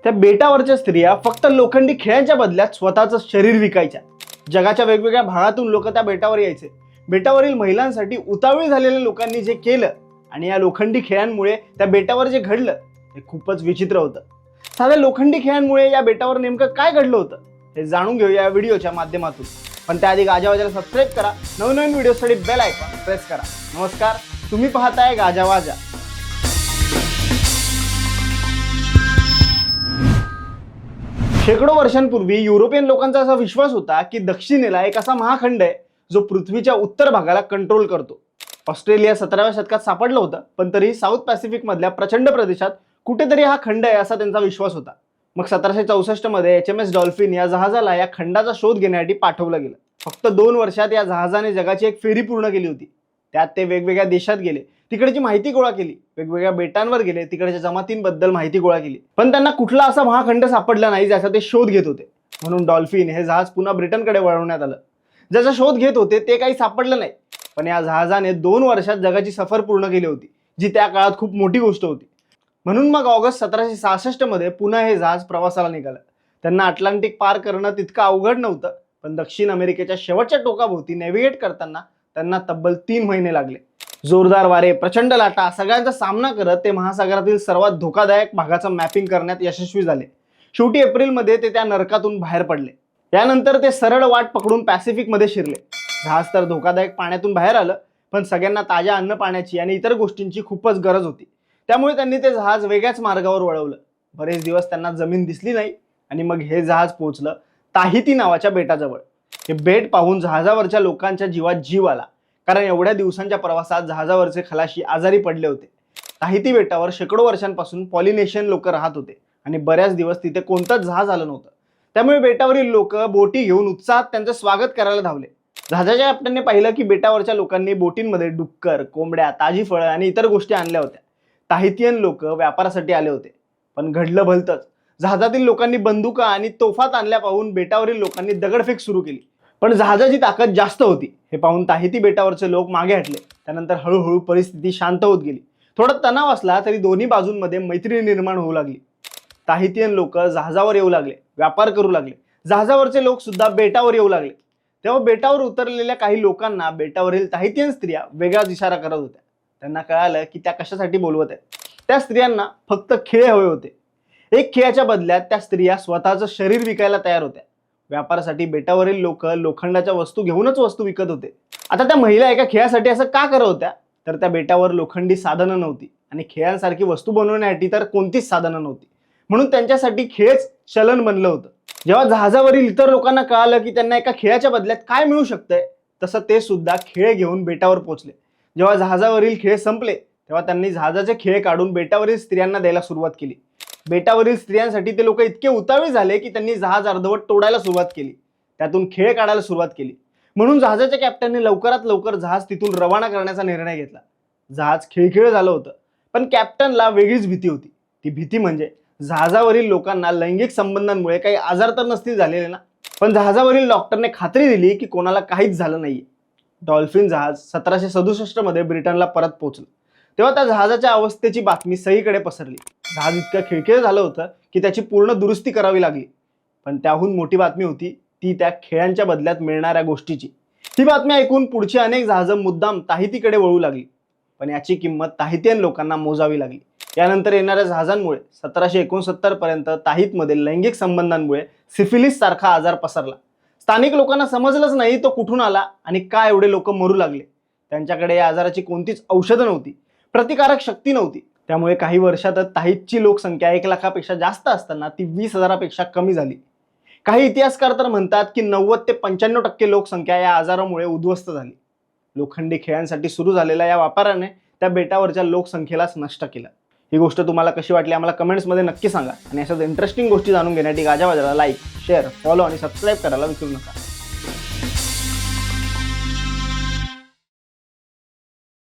त्या बेटावरच्या स्त्रिया फक्त लोखंडी खेळांच्या बदल्यात स्वतःचं शरीर विकायच्या। जगाच्या वेगवेगळ्या भागातून लोक त्या बेटावर यायचे। बेटावरील महिलांसाठी उतावळी झालेल्या लोकांनी जे केलं आणि या लोखंडी खेळांमुळे त्या बेटावर जे घडलं ते खूपच विचित्र होतं। साध्या लोखंडी खेळांमुळे या बेटावर नेमकं काय घडलं होतं हे जाणून घेऊया या व्हिडिओच्या माध्यमातून। पण त्याआधी गाजावाजाला सबस्क्राईब करा, नवनवीन व्हिडिओसाठी बेल आयकॉन प्रेस करा। नमस्कार, तुम्ही पाहताय गाजावाजा। शेकडो वर्षांपूर्वी युरोपियन लोकांचा असा विश्वास होता की दक्षिणेला एक असा महाखंड आहे जो पृथ्वीच्या उत्तर भागाला कंट्रोल करतो। ऑस्ट्रेलिया 17व्या शतकात सापडलं होतं, पण तरी साऊथ पॅसिफिक मधल्या प्रचंड प्रदेशात कुठेतरी हा खंड आहे असा त्यांचा विश्वास होता। मग 1764 मध्ये HMS डॉल्फिन या जहाजाला या खंडाचा शोध घेण्यासाठी पाठवलं गेलं। फक्त 2 वर्षात या जहाजाने जगाची एक फेरी पूर्ण केली होती। त्यात ते वेगवेगळ्या देशात गेले, तिकडची माहिती गोळा केली, वेगवेगळ्या बेटांवर गेले, तिकडच्या जमातींबद्दल माहिती गोळा केली, पण त्यांना कुठला असा महाखंड सापडला नाही ज्याचा ते शोध घेत होते। म्हणून डॉल्फिन हे जहाज पुन्हा ब्रिटनकडे वळवण्यात आलं। ज्याचा शोध घेत होते ते काही सापडलं नाही, पण या जहाजाने 2 वर्षात जगाची सफर पूर्ण केली होती, जी त्या काळात खूप मोठी गोष्ट होती। म्हणून मग ऑगस्ट 1766 मध्ये पुन्हा हे जहाज प्रवासाला निघालं। त्यांना अटलांटिक पार करणं तितकं अवघड नव्हतं, पण दक्षिण अमेरिकेच्या शेवटच्या टोकाभोवती नेव्हिगेट करताना त्यांना तब्बल 3 महिने लागले। जोरदार वारे, प्रचंड लाटा, सगळ्यांचा सामना करत ते महासागरातील सर्वात धोकादायक भागाचं मॅपिंग करण्यात यशस्वी झाले। शेवटी एप्रिलमध्ये ते त्या नरकातून बाहेर पडले। त्यानंतर ते सरळ वाट पकडून पॅसिफिकमध्ये शिरले। जहाज तर धोकादायक पाण्यातून बाहेर आलं, पण सगळ्यांना ताज्या अन्न पाण्याची आणि इतर गोष्टींची खूपच गरज होती। त्यामुळे त्यांनी ते जहाज वेगळ्याच मार्गावर वळवलं। बरेच दिवस त्यांना जमीन दिसली नाही आणि मग हे जहाज पोहोचलं ताहिती नावाच्या बेटाजवळ। हे बेट पाहून जहाजावरच्या लोकांच्या जीवात जीव आला, कारण एवढ्या दिवसांच्या प्रवासात जहाजावरचे खलाशी आजारी पडले होते। ताहिती बेटावर शेकडो वर्षांपासून पॉलिनेशियन लोक राहत होते आणि बऱ्याच दिवस तिथे कोणतंच जहाज आलं नव्हतं। त्यामुळे बेटावरील लोक बोटी घेऊन उत्साहात त्यांचं स्वागत करायला धावले। जहाजाच्या कॅप्टनने पाहिलं की बेटावरच्या लोकांनी बोटींमध्ये डुक्कर, कोंबड्या, ताजी फळं आणि इतर गोष्टी आणल्या होत्या। ताहितियन लोक व्यापारासाठी आले होते, पण घडलं भलतंच। जहाजातील लोकांनी बंदुका आणि तोफात आणल्या पाहून बेटावरील लोकांनी दगडफेक सुरू केली, पण जहाजाची ताकद जास्त होती। हे पाहून ताहिती बेटावरचे लोक मागे हटले। त्यानंतर हळूहळू परिस्थिती शांत होत गेली। थोडा तणाव असला तरी दोन्ही बाजूंमध्ये मैत्री निर्माण होऊ लागली। ताहितियन लोक जहाजावर येऊ लागले, व्यापार करू लागले। जहाजावरचे लोक सुद्धा बेटावर येऊ लागले। तेव्हा बेटावर उतरलेल्या काही लोकांना बेटावरील ताहितियन स्त्रिया वेगळाच इशारा करत होत्या। त्यांना कळालं की त्या कशासाठी बोलवत आहेत। त्या स्त्रियांना फक्त खेळ हवे होते। एक खेळाच्या बदल्यात त्या स्त्रिया स्वतःचं शरीर विकायला तयार होत्या। व्यापारासाठी बेटावरील लोक लोखंडाच्या वस्तू घेऊनच वस्तू विकत होते। आता त्या महिला एका खेळासाठी असं का करत होत्या, तर त्या बेटावर लोखंडी साधनं नव्हती आणि खेळांसारखी वस्तू बनवण्यासाठी तर कोणतीच साधनं नव्हती। म्हणून त्यांच्यासाठी खेळच चलन बनलं होतं। जेव्हा जहाजावरील इतर लोकांना कळालं की त्यांना एका खेळाच्या बदल्यात काय मिळू शकतंय, तसं ते सुद्धा खेळ घेऊन बेटावर पोहोचले। जेव्हा जहाजावरील खेळ संपले तेव्हा त्यांनी जहाजाचे खेळ काढून बेटावरील स्त्रियांना द्यायला सुरुवात केली। बेटावरील स्त्रियांसाठी ते लोक इतके उतावळे झाले की त्यांनी जहाज अर्धवट तोडायला सुरुवात केली, त्यातून खेळ काढायला सुरुवात केली। म्हणून जहाजाच्या कॅप्टनने लवकरात लवकर जहाज तिथून रवाना करण्याचा निर्णय घेतला। जहाज खिळखिळ झालं होतं, पण कॅप्टनला वेगळीच भीती होती। ती भीती म्हणजे जहाजावरील लोकांना लैंगिक संबंधांमुळे काही आजार तर नसतील झालेले ना। पण जहाजावरील डॉक्टरने खात्री दिली की कोणाला काहीच झालं नाहीये। डॉल्फिन जहाज 1767 मध्ये ब्रिटनला परत पोहोचलं। तेव्हा त्या जहाजाच्या अवस्थेची बातमी सगळीकडे पसरली। जहाज इतकं खिळखिळ झालं होतं की त्याची पूर्ण दुरुस्ती करावी लागली। पण त्याहून मोठी बातमी होती ती त्या खेळांच्या बदल्यात मिळणाऱ्या गोष्टीची। ही बातमी ऐकून पुढची अनेक जहाजं मुद्दाम ताहितीकडे वळू लागली, पण याची किंमत ताहितियन लोकांना मोजावी लागली। यानंतर येणाऱ्या जहाजांमुळे 1769 पर्यंत ताहितमध्ये लैंगिक संबंधांमुळे सिफिलिस सारखा आजार पसरला। स्थानिक लोकांना समजलंच नाही तो कुठून आला आणि का एवढे लोक मरू लागले। त्यांच्याकडे या आजाराची कोणतीच औषधं नव्हती, प्रतिकारक शक्ती नव्हती। त्यामुळे काही वर्षातच ताहितची लोकसंख्या 1 लाखापेक्षा जास्त असताना ती 20,000पेक्षा कमी झाली। काही इतिहासकार तर म्हणतात की 90 ते 95% लोकसंख्या या आजारामुळे उद्ध्वस्त झाली। लोखंडी खेळांसाठी सुरू झालेल्या या व्यापाराने त्या बेटावरच्या लोकसंख्येलाच नष्ट केलं। ही गोष्ट तुम्हाला कशी वाटली आम्हाला कमेंट्समध्ये नक्की सांगा आणि अशाच इंटरेस्टिंग गोष्टी जाणून घेण्यासाठी गाजावाजाला लाईक, शेअर, फॉलो आणि सबस्क्राईब करायला विसरू नका।